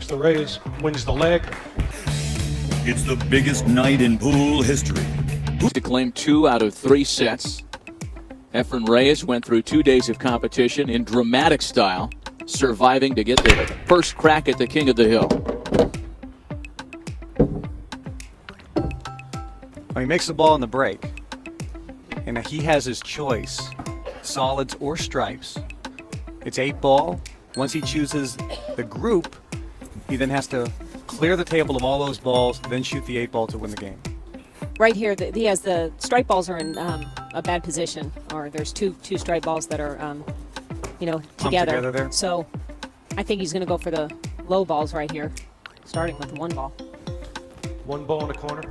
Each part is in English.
the Reyes, wins the leg. It's the biggest night in pool history. To claim 2 out of 3 sets. Efren Reyes went through 2 days of competition in dramatic style, surviving to get the first crack at the King of the Hill. He makes the ball in the break, and he has his choice, solids or stripes. It's 8-ball. Once he chooses the group, he then has to clear the table of all those balls, then shoot the 8-ball to win the game. Right here, he has the stripe balls are in a bad position, or there's two stripe balls that are, together there. So I think he's going to go for the low balls right here, starting with 1 ball. 1 ball in the corner.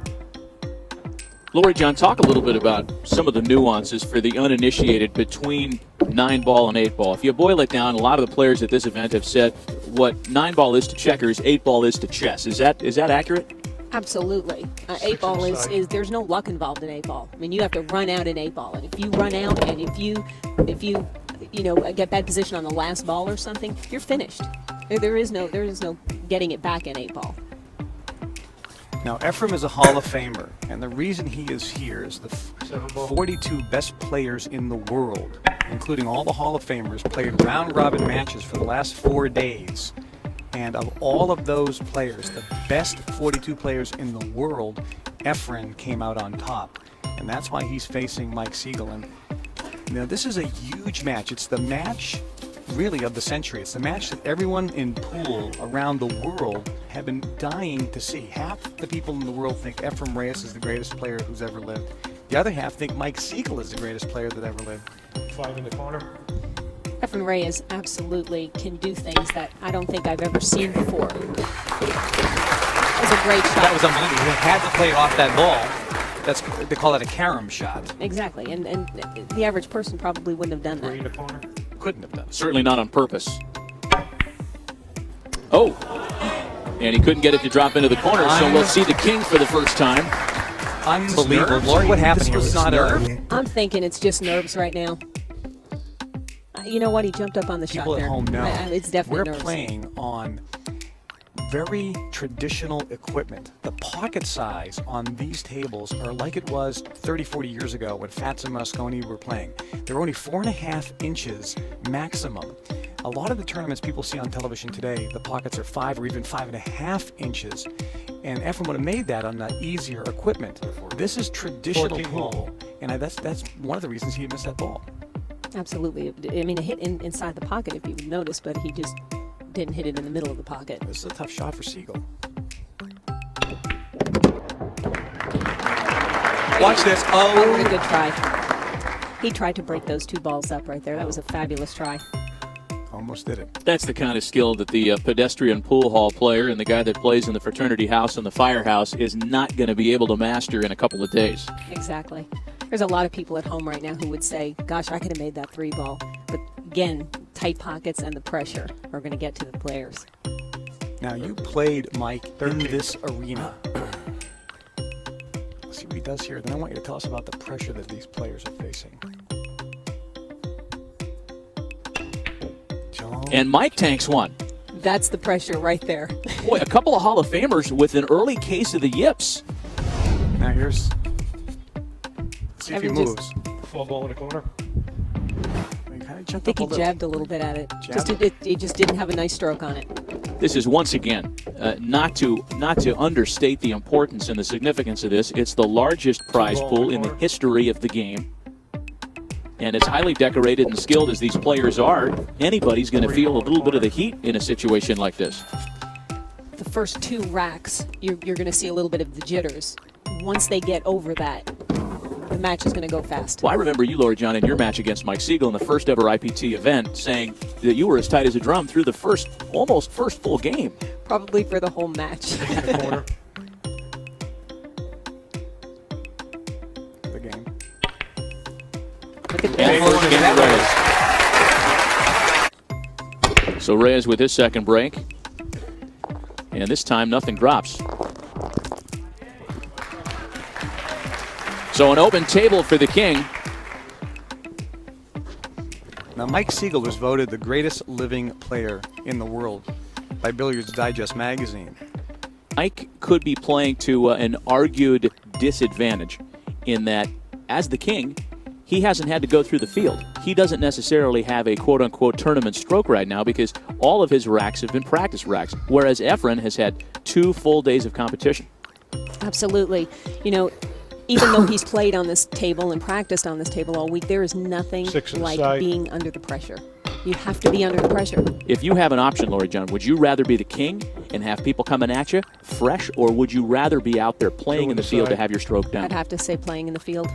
Lori John, talk a little bit about some of the nuances for the uninitiated between 9-ball and 8-ball. If you boil it down, a lot of the players at this event have said what 9-ball is to checkers, 8-ball is to chess. Is that accurate? Absolutely. 8-ball is there's no luck involved in 8-ball. I mean, you have to run out in 8-ball, and if you run out and if you get bad position on the last ball or something, you're finished. There is no getting it back in 8-ball. Now, Efren is a Hall of Famer, and the reason he is here is the 42 best players in the world, including all the Hall of Famers, played round-robin matches for the last 4 days. And of all of those players, the best 42 players in the world, Efren came out on top. And that's why he's facing Mike Sidgel. And this is a huge match. It's the match, really, of the century. It's the match that everyone in pool around the world have been dying to see. Half the people in the world think Efren Reyes is the greatest player who's ever lived. The other half think Mike Sidgel is the greatest player that ever lived. 5 in the corner. Efren Reyes absolutely can do things that I don't think I've ever seen before. That was a great shot. That was unbelievable. He had to play it off that ball. They call that a carom shot. Exactly, and the average person probably wouldn't have done 3 in that. the corner. Couldn't have done it. Certainly not on purpose. Oh, and he couldn't get it to drop into the corner, so we'll see the king for the first time. Unbelievable. Lori, what happened here? Was not nerves? I'm thinking it's just nerves right now. You know what? He jumped up on the People shot there. at home know. It's definitely We're nerves. playing on very traditional equipment. The pocket size on these tables are like it was 30, 40 years ago when Fats and Mosconi were playing. They're only 4.5 inches maximum. A lot of the tournaments people see on television today, the pockets are 5 or even 5.5 inches. And Efren would have made that on the easier equipment. This is traditional pool, and that's one of the reasons he missed that ball. Absolutely. I mean, it hit inside the pocket, if you would notice, but he just didn't hit it in the middle of the pocket. This is a tough shot for Sidgel. Watch this. Oh, what a good try. He tried to break those 2 balls up right there. That was a fabulous try. Almost did it. That's the kind of skill that the pedestrian pool hall player and the guy that plays in the fraternity house and the firehouse is not going to be able to master in a couple of days. Exactly. There's a lot of people at home right now who would say, gosh, I could have made that 3 ball. But again, tight pockets and the pressure are going to get to the players. Now, you played Mike in this arena. Let's see what he does here. Then I want you to tell us about the pressure that these players are facing. And Mike tanks one. That's the pressure right there. Boy, a couple of Hall of Famers with an early case of the yips. Now here's... See if he moves. 4 ball in the corner. I think he jabbed a little bit at it. He just didn't have a nice stroke on it. This is once again not to understate the importance and the significance of this. It's the largest prize pool in the history of the game. And as highly decorated and skilled as these players are, anybody's going to feel a little bit of the heat in a situation like this. The first 2 racks, you're going to see a little bit of the jitters. Once they get over that, the match is going to go fast. Well, I remember you, Lori John, in your match against Mike Sidgel in the first ever IPT event, saying that you were as tight as a drum through the almost first full game. Probably for the whole match. The corner. The game. Look at And Reyes. So Reyes with his second break. And this time nothing drops. So an open table for the king. Now, Mike Sidgel was voted the greatest living player in the world by Billiards Digest magazine. Mike could be playing to an argued disadvantage in that, as the king, he hasn't had to go through the field. He doesn't necessarily have a quote-unquote tournament stroke right now because all of his racks have been practice racks, whereas Efren has had 2 full days of competition. Absolutely. You know, even though he's played on this table and practiced on this table all week, there is nothing 6 on the like side. being under the pressure. You have to be under the pressure. If you have an option, Lori John, would you rather be the king and have people coming at you fresh, or would you rather be out there playing 2 in the on the field to side. have your stroke down? I'd have to say playing in the field,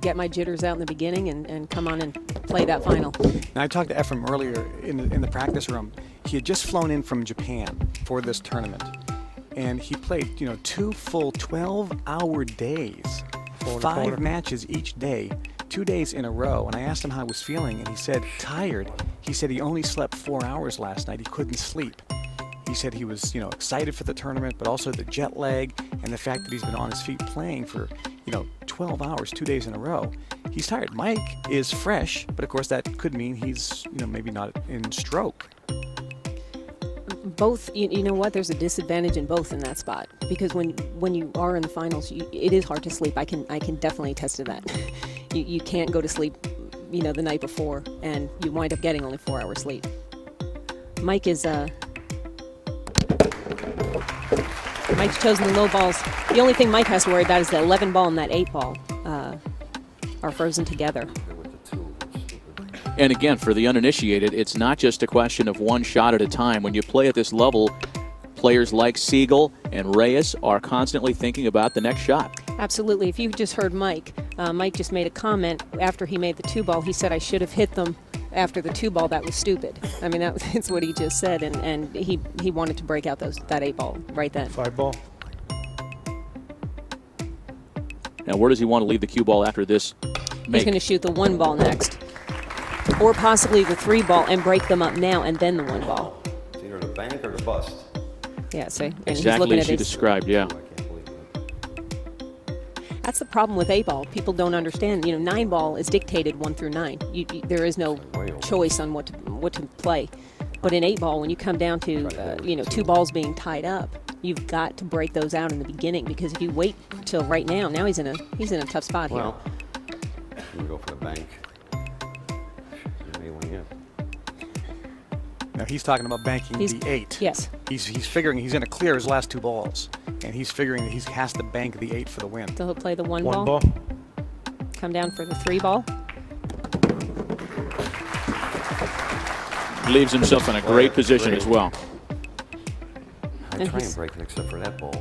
get my jitters out in the beginning, and come on and play that final. Now, I talked to Efren earlier in the practice room. He had just flown in from Japan for this tournament, and he played, 2 full 12-hour days, Four in the 5 corner. matches each day, 2 days in a row. And I asked him how he was feeling, and he said tired. He said he only slept 4 hours last night. He couldn't sleep. He said he was, excited for the tournament, but also the jet lag and the fact that he's been on his feet playing for, 12 hours, 2 days in a row. He's tired. Mike is fresh, but of course that could mean he's, maybe not in stroke. Both, you know what? There's a disadvantage in both in that spot because when you are in the finals, it is hard to sleep. I can definitely attest to that. You can't go to sleep, the night before, and you wind up getting only 4 hours sleep. Mike is Mike's chosen the low balls. The only thing Mike has to worry about is the 11 ball and that 8 ball are frozen together. And again, for the uninitiated, it's not just a question of one shot at a time. When you play at this level, players like Sidgel and Reyes are constantly thinking about the next shot. Absolutely. If you just heard Mike, Mike just made a comment after he made the 2 ball. He said, I should have hit them after the 2 ball. That was stupid. I mean, that's what he just said, and he wanted to break out that 8 ball right then. 5 ball. Now, where does he want to leave the cue ball after this He's make? going to shoot the 1 ball next, or possibly the 3 ball and break them up now and then the 1 ball. It's either the bank or the bust. Yeah, see? And he's Exactly looking as at you his. described, yeah. I can't believe it. That's the problem with 8 ball. People don't understand. 9 ball is dictated 1 through 9. There is no choice on what to play. But in 8 ball, when you come down to 2 balls being tied up, you've got to break those out in the beginning because if you wait till right now he's in a tough spot here. Well, I'm going to go for the bank. You may win it. Now he's talking about banking the 8. Yes. He's figuring he's going to clear his last 2 balls, and he's figuring that he has to bank the 8 for the win. So he'll play the 1 1 ball, ball. come down for the 3 ball. Leaves himself in a great position as well. I And try he's- and break it except for that ball.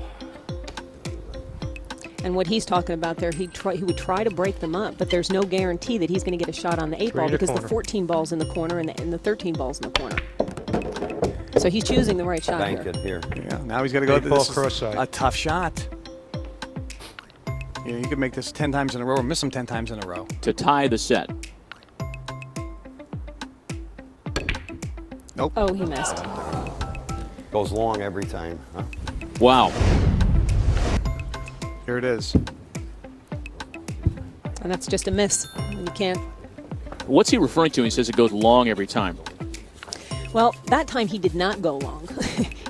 And what he's talking about there, he would try to break them up, but there's no guarantee that he's going to get a shot on the 8 ball in the because the corner. 14 ball's in the corner and the 13 ball's in the corner. So he's choosing the right shot Bank here. it here. Yeah, now he's got to go. 8 ball This is cross side. a tough shot. You could make this 10 times in a row or miss them 10 times in a row. To tie the set. Nope. Oh, he missed. Goes long every time. Huh? Wow. Here it is. And that's just a miss. And you can't. What's he referring to when he says it goes long every time? Well, that time he did not go long.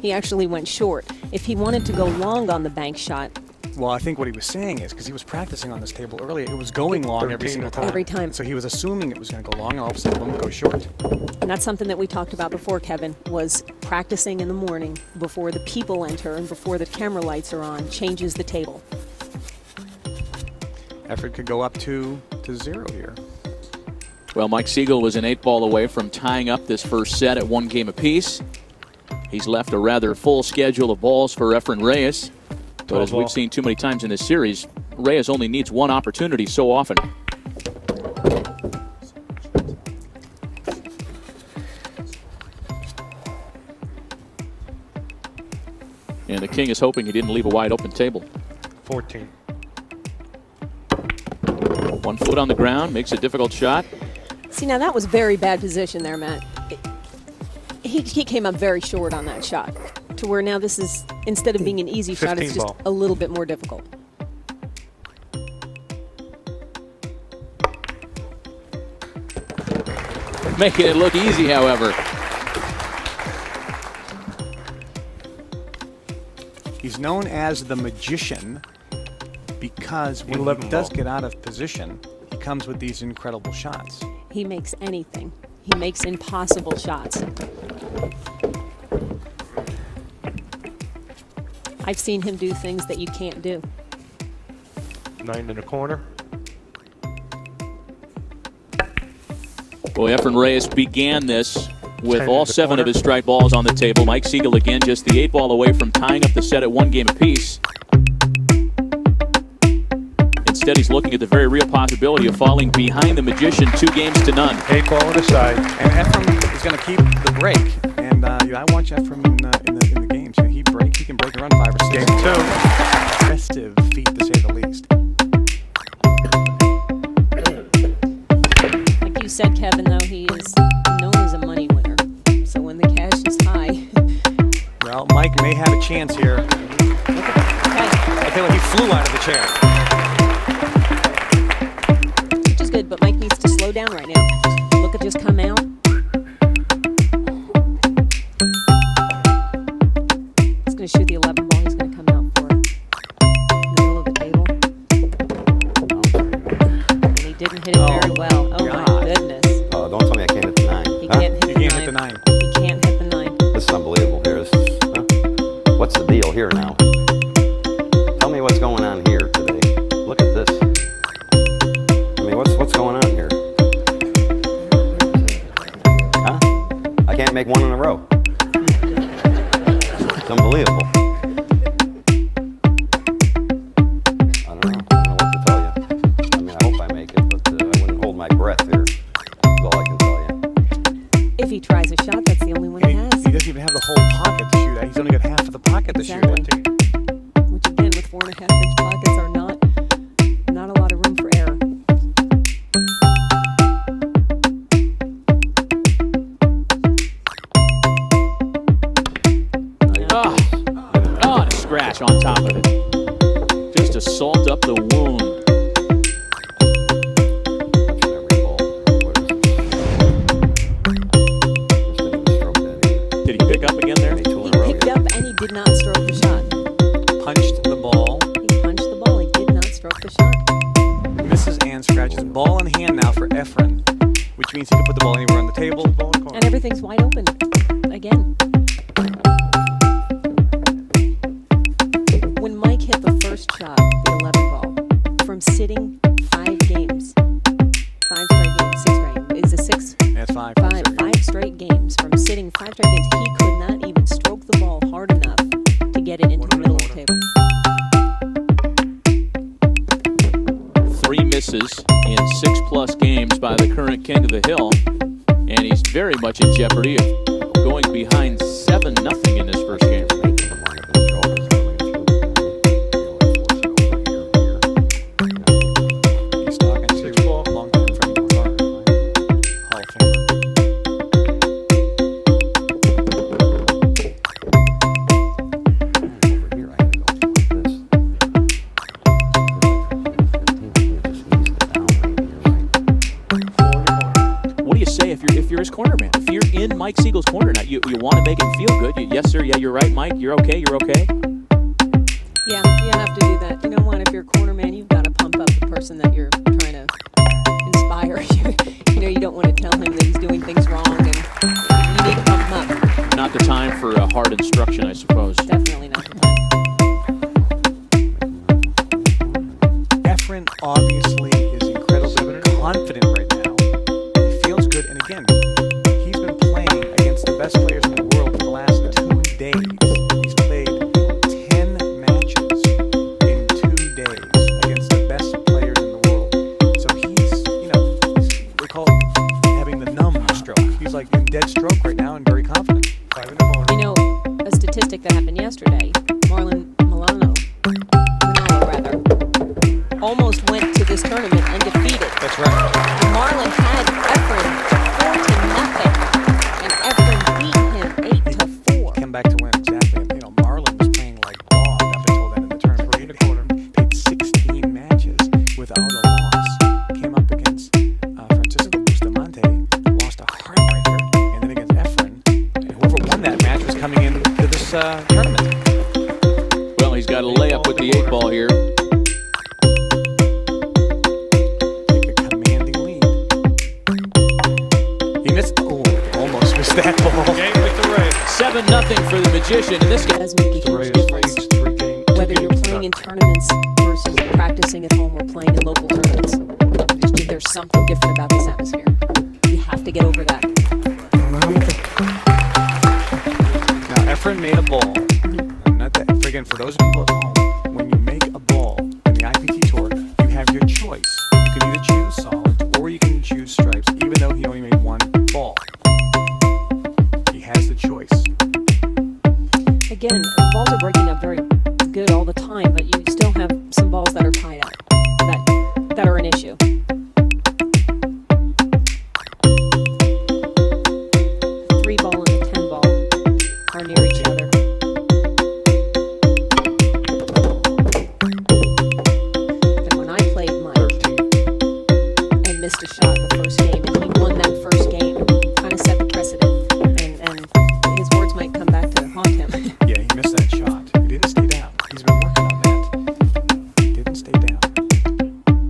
He actually went short. If he wanted to go long on the bank shot, Well, I think what he was saying is because he was practicing on this table earlier, it was going long every 13 single time. every time. So he was assuming it was going to go long, and all of a sudden, boom, it goes short. and that's something that we talked about before, Kevin, was practicing in the morning before the people enter and before the camera lights are on, changes the table. Effort could go up to 0 here. Well, Mike Sidgel was an 8 ball away from tying up this first set at 1 game apiece. He's left a rather full schedule of balls for Efren Reyes. But as 12 ball. we've seen too many times in this series, Reyes only needs 1 opportunity so often. And the king is hoping he didn't leave a wide open table. 14. 1 foot on the ground, makes a difficult shot. See, now that was very bad position there, Matt. He came up very short on that shot to where now this is, instead of being an easy shot, it's 15 just ball. a little bit more difficult. Making it look easy, however. He's known as the magician because when 11 he does ball. get out of position, he comes with these incredible shots. He makes anything. He makes impossible shots. I've seen him do things that you can't do. 9 in the corner. Boy, Efren Reyes began this with 10 all in the 7 of corner. his strike balls on the table. Mike Sidgel again just the 8 ball away from tying up the set at 1 game apiece. Instead, he's looking at the very real possibility of falling behind the magician 2 games to none. 8 ball on the side. And Efren is going to keep the break. And I watch Efren in the games. He can break and run 5 or 6. Game 2. Festive feat, to say the least. Like you said, Kevin, though, he is known as a money winner. So when the cash is high, Well, Mike may have a chance here. okay, I feel like he flew out of the chair. which is good, but Mike needs to slow down right now. Look at just come out. He's going to shoot the 11 ball. He's going to come out for it. In the middle of the table. And he didn't hit it very well. Oh, my God. goodness. Oh, don't tell me I can't hit the 9. He Huh? can't hit You the can't 9. hit the 9. He can't hit the 9. This is unbelievable here. This is, huh? What's the deal here now? Tell me what's going on here today. Look at this. I mean, what's going on here? Huh? I can't make 1 in a row. It's unbelievable. I don't know. I don't know what to tell you. I mean, I hope I make it, but I wouldn't hold my breath here. That's all I can tell you. If he tries a shot, that's the only one he has. He doesn't even have the whole pocket to shoot at. He's only got half of the pocket to shoot at. Exactly. Which again, with 4.5-inch pockets, are not a lot of room for error. Oh, and a scratch on top of it. Just to salt up the wound. Touching every ball. What is this? Just didn't even stroke that either. Did he pick up again there? Any 2 He in a row picked yet. up and he did not stroke the shot. Punched the ball. He punched the ball. He did not stroke the shot. Misses and scratches. Ball in hand now for Efren, which means he can put the ball anywhere on the table. Ball in the corner. And everything's wide open again. When Mike hit the first shot, the 11 ball, from sitting 5 games, 5 straight games, 6 straight, is it 6? That's 5. 5 straight games. From sitting 5 straight games, he could not even stroke the ball hard enough to get it into the middle of the table. 3 misses in 6+ games by the current king of the hill, and he's very much in jeopardy of going behind 7-0 in this first game. He's talking to 6 ball. long-term friend of ours, Hall of Famer. Over here, I had to go like this. Just eased it down right here, right? 4 in the corner. What do you say if you're his corner man? If you're in Mike Siegel's corner now, you want to make him feel good. Yes, sir. Yeah, you're right, Mike. You're okay. You're okay. Yeah, you have to do that. You know what? If you're a corner man, you've got to pump up the person that you're trying to inspire. You know, you don't want to tell him that he's doing things wrong, and you need to pump him up. Not the time for hard instruction, I suppose. Definitely not the time. Efren obviously is incredibly confident right now. He feels good, and again, he's been playing against the best players in the world for the last 2 days. He's played 10 matches in 2 days against the best players in the world. So they call it having the numb stroke. He's like in dead stroke right now and very confident. 5 in the corner. You know, a statistic that happened yesterday, Milano, almost went to this tournament undefeated. That's right. And Marlon had Efren 4-0, and Efren beat him 8-4. Came back to win exactly. And, Marlon was playing like dog up until then in the tournament. 3 in the corner. Played 16 matches without a loss. Came up against Francisco Bustamante, lost a heartbreaker, and then against Efren. nothing for the Magician in this game. does make a huge Reyes difference. leads 3 games. 2 Whether you're games playing in done. tournaments versus practicing at home or playing in local tournaments. There's something different about this atmosphere. You have to get over that. Now, Efren made a ball. And not that, again, for those people at home, when you make a ball in the IPT Tour, you have your choice. You can either choose solids or you can choose stripes, even though he only made one ball. He has the choice. Again, balls are breaking up very good all the time, but you still have some balls that are tied up that are an issue. The 3 ball and the 10 ball are near each other. And when I played Mike and missed a shot in the first game, and he won that first game, kind of set the precedent, and his words might come back to haunt him. Yeah, he missed that shot. He didn't stay down. He's been working on that. He didn't stay down.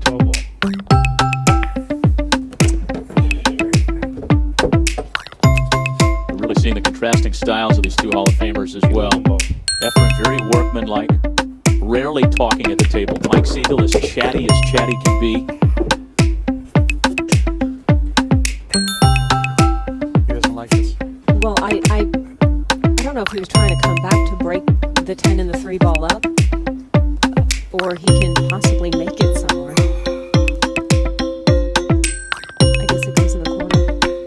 12 ball. We're really seeing the contrasting styles of these two Hall of Famers as well. 11 ball. Efren very workmanlike, rarely talking at the table. Mike Sidgel as chatty can be. He doesn't like this. Well, I don't know if he was trying to come back to break the 10 and the 3 ball up, or he can possibly make it somewhere. I guess it goes in the corner.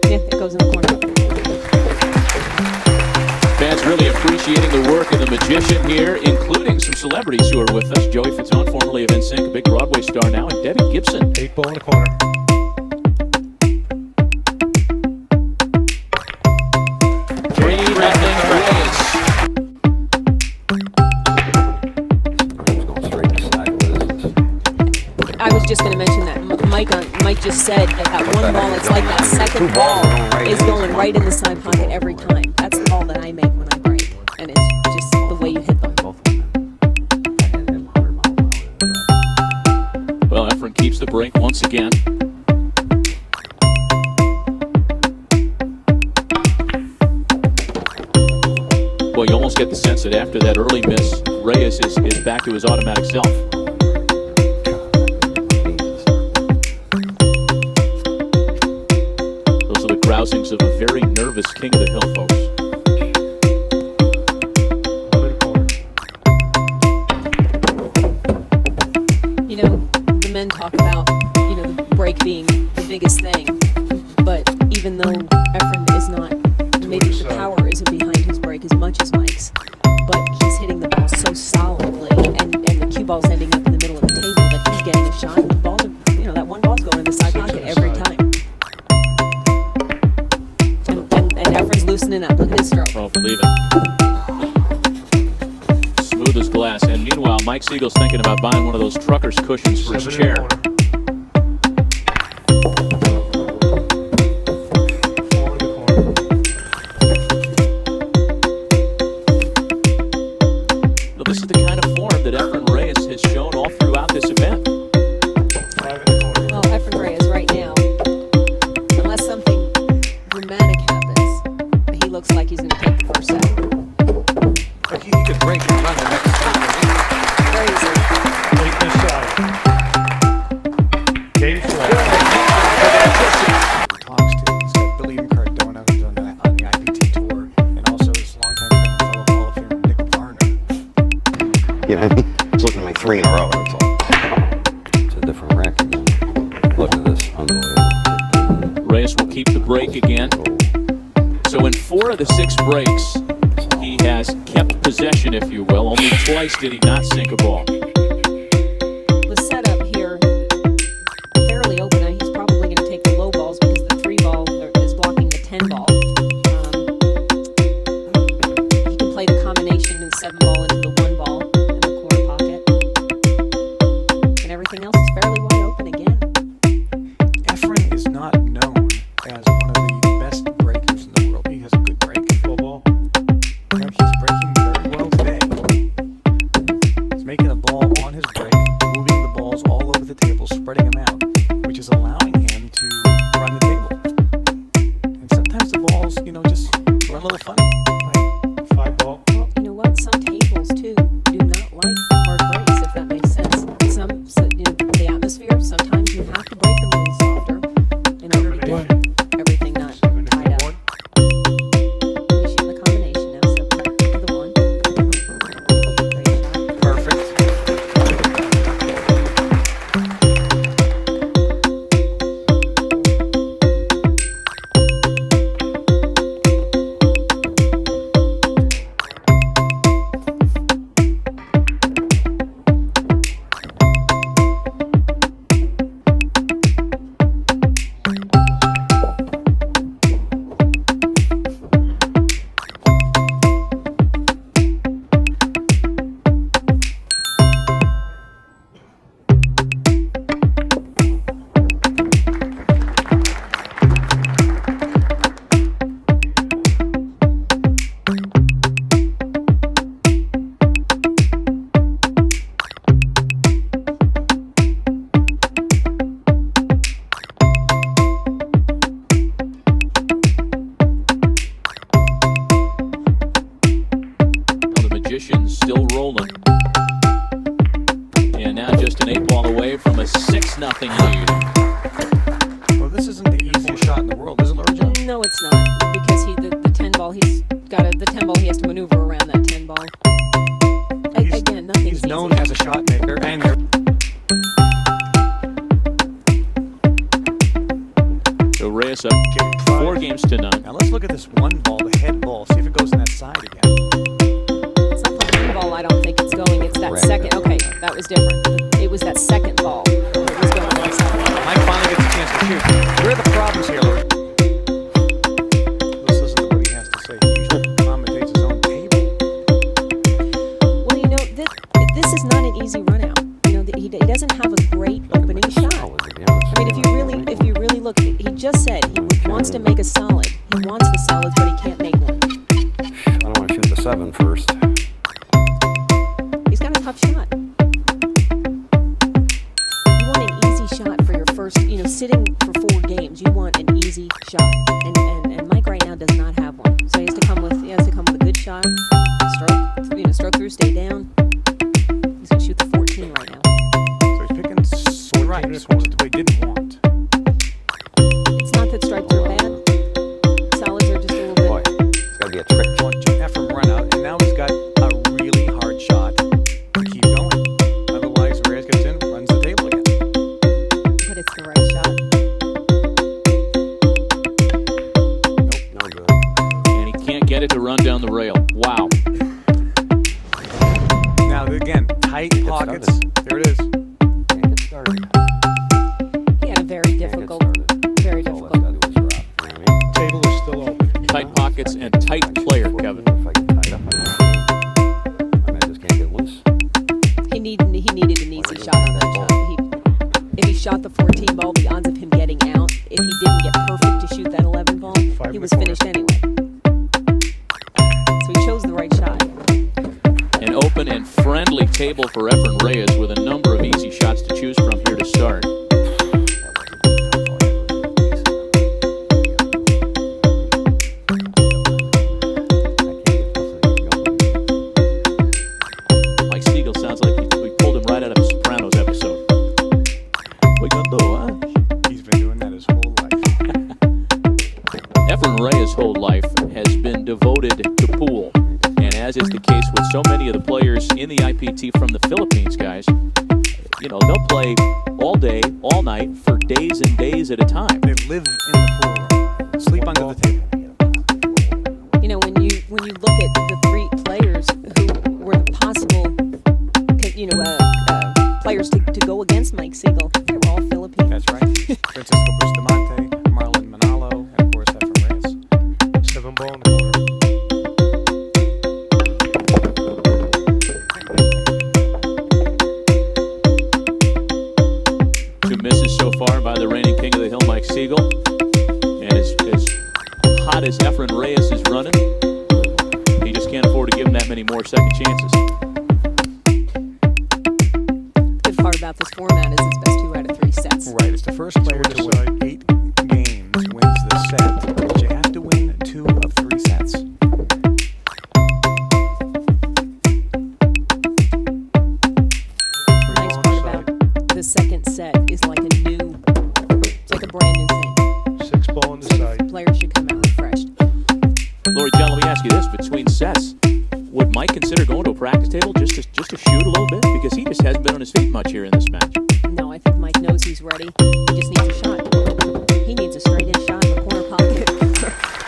Yeah, it goes in the corner. Fans really appreciating the work of the Magician here, including some celebrities who are with us. Joey Fatone, formerly of NSYNC, a big Broadway star now, and Debbie Gibson. 8 ball in the corner. 3-0 Reyes. He's going straight to side with this. I was just going to mention that. Mike just said that one ball, it's like that second Two balls ball going right is in. going right in the side pocket every time. That's the ball that I make when I break, and it's just the way you hit them. Both of them. I had him 100 miles an hour. Well, Efren keeps the break once again. Well, you almost get the sense that after that early miss, Reyes is back to his automatic self. Those are the grousings of a very nervous king of the hill, folks. 1 in the corner. You know, the men talk about, the break being the biggest thing, but even though Efren is not, maybe the power isn't behind his break as much as Mike's, but he's hitting the ball so solidly, and the cue ball's ending up in the middle of the table that he's getting a shot, and the ball, that one ball's going in the side pocket every time. And Efren's loosening up. Look at his stroke. Oh, believe it. Smooth as glass. And meanwhile, Mike Siegel's thinking about buying one of those trucker's cushions for his 7 in chair. the corner. 4 in the corner. Well, this is the kind of form that Efren Reyes has shown all throughout this event. 5 in the corner. Well, Efren Reyes right now, unless something dramatic happens, he looks like he's going to take the first set. But he could break and run the next game. Very easily. 8 this side. Game 4. Talks to. He's got Billy and Cardona, who's on the IPT Tour, and also his longtime friend, fellow Hall of Famer Nick Varner. You know what I mean? He's looking to make 3 in a row. That's all. It's a different rack again. Look at this. Unbelievable. Reyes will keep the break again. So in 4 of the 6 breaks, he has kept possession, if you will. Only twice did he not sink a ball. The setup here, fairly open. He's probably going to take the low balls because the 3 ball is blocking the 10 ball. He can play the combination of the 7 ball into the 1 ball in the corner pocket. And everything else is fairly wide open again. Efren is not known as one of the best breakers in the world. He has a good break. 4 ball. But he's breaking very well today. He's making a ball Reyes up 4 games to none. Now let's look at this one ball, the head ball. See if it goes on that side again. It's not the one ball. I don't think it's going. It's that second. Okay, that was different. It was that second ball that was going on the side. Mike finally gets a chance to shoot. Where are the problems here, Lord? Let's listen to what he has to say. He usually commentates his own table. Well, you know, this is not an easy run out. You know, he doesn't have a great opening shot. I mean, if you really look, he just said he wants to make a solid. He wants the solids, but he can't make one. I don't want to shoot the 7 first. He's got a tough shot. You want an easy shot for your first, you know, sitting for 4 games. You want an easy shot, and Mike right now does not have one. So he has to come with a good shot, stroke through, stay down. He's gonna shoot the 14 right now. So he's picking stripes, which is what he didn't want. It's not that stripes are bad. Solids are just a little bit. Boy, it's got to be a trick. Watching Efren run out, and now he's got a really hard shot to keep going. Otherwise, Reyes gets in, runs the table again. But it's the right shot. No good. And he can't get it to run down the rail. Wow. Now, again, tight pockets. There it is. Can't get started. He had a very difficult. Very All difficult. that's got to do is drop. You know what I mean? Table is still open. Tight pockets and tight player, Kevin. If I get tied up, I just can't get loose. He needed an easy shot on that shot. If he shot the 14 ball, the odds of him getting out, if he didn't get perfect to shoot that 11 ball, he was finished anyway. So he chose the right shot. An open and friendly table for Efren Reyes with a number of easy shots to choose from here to start. Mike Sidgel sounds like we pulled him right out of a Sopranos episode. What you gonna do, huh? He's been doing that his whole life. Efren Reyes' whole life has been devoted to pool. And as is the case with so many of the players in the IPT from the Philippines, guys, you know, they'll play all day, all night, for days and days at a time. They live in the pool room, sleep under the table. You know, when you look at the 3 players who were the possible, players to go against Mike Sidgel, they were all Philippines. That's right. Francisco Bustamante, Marlon Manalo, and of course Efren Reyes. 7 ball in the corner. Two misses so far by the reigning king of the hill, Mike Sidgel. And as hot as Efren Reyes is running, he just can't afford to give him that many more second chances. The good part about this format is it's best 2 out of 3 sets. Right, it's the first player to win 8 games wins the set, but you have to win 2 of 3 sets. The nice part about the second set is like it's like a brand new thing. 6 ball on the side. Players should come out refreshed. Lori, John, let me ask you this. Between sets, would Mike consider going to a practice table just to shoot a little bit? Because he just hasn't been on his feet much here in this match. No, I think Mike knows he's ready. He just needs a shot. He needs a straight-in shot in the corner pocket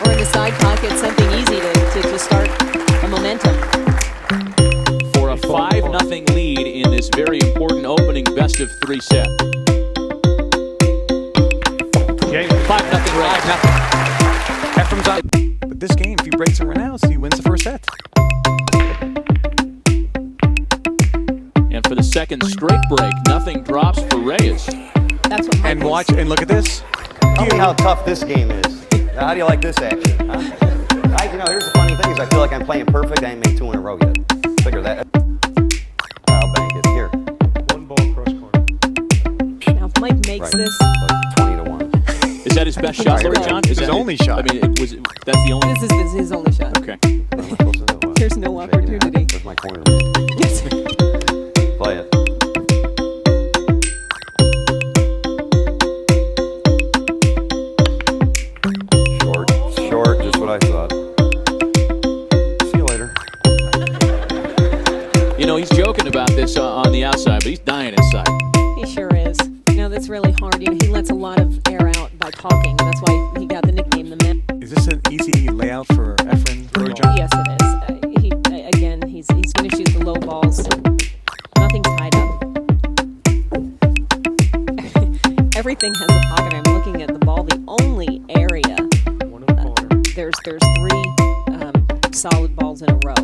or in the side pocket, something easy to start a momentum. For a 5-0 lead in this very important opening best-of-3 set. Game. 5-0 Reyes. Efren's on. But this game, if he breaks a run out, he wins the first set. And for the second straight break, nothing drops for Reyes. That's what Mike And was- watch, and look at this. Tell me how tough this game is. How do you like this action? Huh? Here's the funny thing is I feel like I'm playing perfect. I ain't made 2 in a row yet. Figure that. I'll bank it here. 1 ball cross corner. Now, if Mike makes Right. this, Like 20 to 1. Is that his best shot, Lori John? Is His that only shot. I mean, that's the only. this is his only shot. Okay. What am I supposed to do? There's no Shaking your head. opportunity. Where's my corner? Play it. Short, just what I thought. See you later. You know, he's joking about this on the outside, but he's dying inside. He sure is. You know, that's really hard. You know, he lets a lot of air out by talking. And that's why easy layout for Efren, Rory John? Yes, it is. He's going to shoot the low balls. Nothing's tied up. Everything has a pocket. I'm looking at the ball. The only area One in the corner. there's 3 solid balls in a row.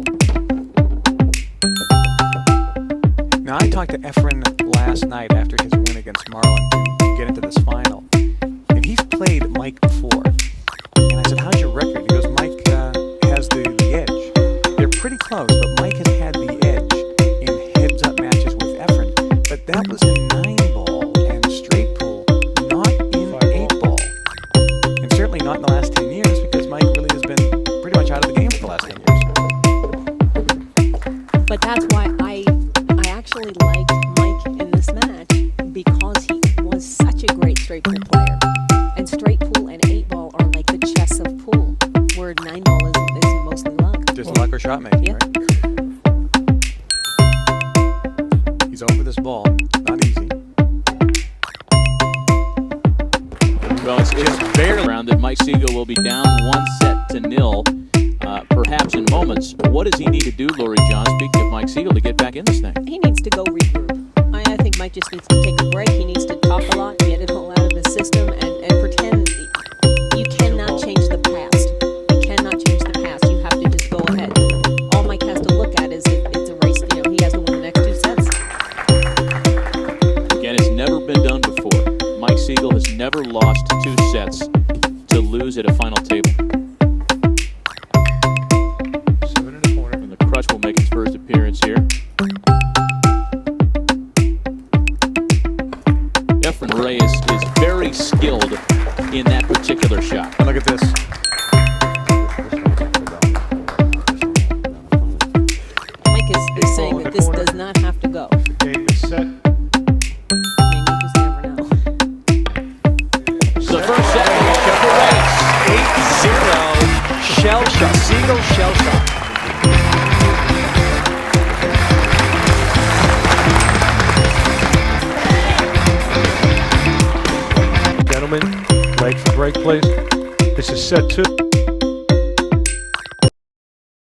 Now, I talked to Efren last night after his win against Marlin to get into this final, and he's played Mike before. And I said, "How's your record?" He goes, "Mike has the edge. They're pretty close, but Mike has had the edge in heads-up matches with Efren. But that was in 9-ball and straight pool, not in 8-ball, and certainly not in the last 10 years because Mike really has been pretty much out of the game for the last 10 years." But that's why I actually liked Mike in this match, because he was such a great straight pool player. And straight pool and 8-ball are like the chess of pool, where 9-ball is mostly luck. Just luck or shot making, Yeah. right? He's over this ball. Not easy. Well, it's barely around that Mike Sidgel will be down 1-0. Perhaps in moments. What does he need to do, Laurie John, speaking of Mike Sidgel, to get back in this thing? He needs to go regroup. I think Mike just needs to take a break. He needs to talk a lot, get it all out of his system, and pretend you cannot change the past. You cannot change the past. You have to just go ahead. All Mike has to look at is it's a race. He has to win the next 2 sets. Again, it's never been done before. Mike Sidgel has never lost 2 sets to lose at a final table. 7 in the corner. And the Crush will make its first appearance here. Efren Reyes is very skilled in that particular shot. And look at this. Mike is saying that this does not have to go. Game is set. I mean, you just never know. So the first set for Reyes. 8-0. Shell shot. Sidgel shell shot. Gentlemen, leg for break, please. This is set 2.